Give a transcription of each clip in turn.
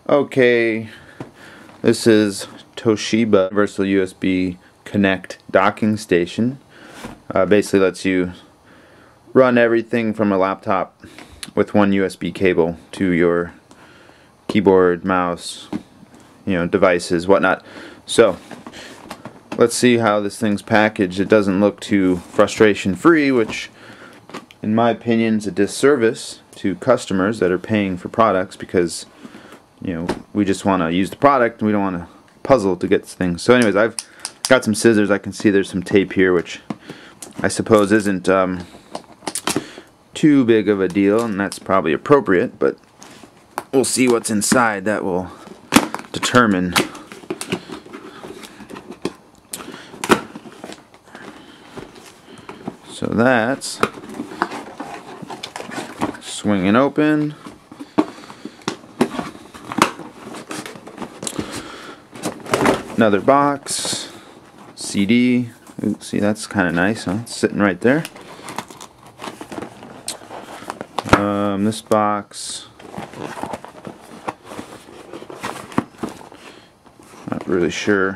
Okay, this is Toshiba Universal USB Connect docking station. Basically lets you run everything from a laptop with one USB cable to your keyboard, mouse, devices, whatnot. So let's see how this thing's packaged. It doesn't look too frustration free, which in my opinion is a disservice to customers that are paying for products, because we just want to use the product and we don't want to puzzle to get things. So anyways, I've got some scissors. I can see there's some tape here, which I suppose isn't too big of a deal, and that's probably appropriate, but we'll see what's inside. That will determine. So that's swinging open. Another box, CD. Ooh, see, that's kind of nice, huh? It's sitting right there. This box, not really sure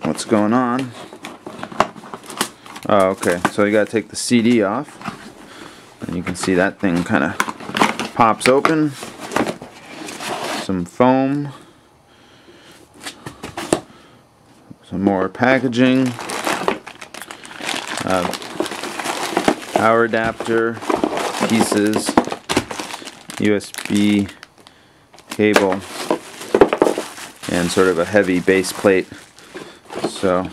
what's going on. Oh, okay, so you gotta take the CD off, and you can see that thing kind of pops open. Some foam, some more packaging, power adapter pieces, USB cable, and sort of a heavy base plate. So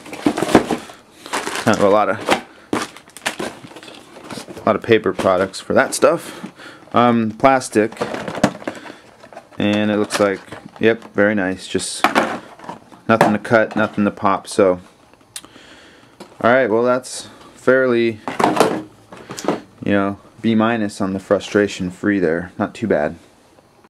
kind of a lot of paper products for that stuff. Plastic, and it looks like, yep, very nice. Just nothing to cut, nothing to pop. So alright, well, that's fairly B- on the frustration free there. Not too bad.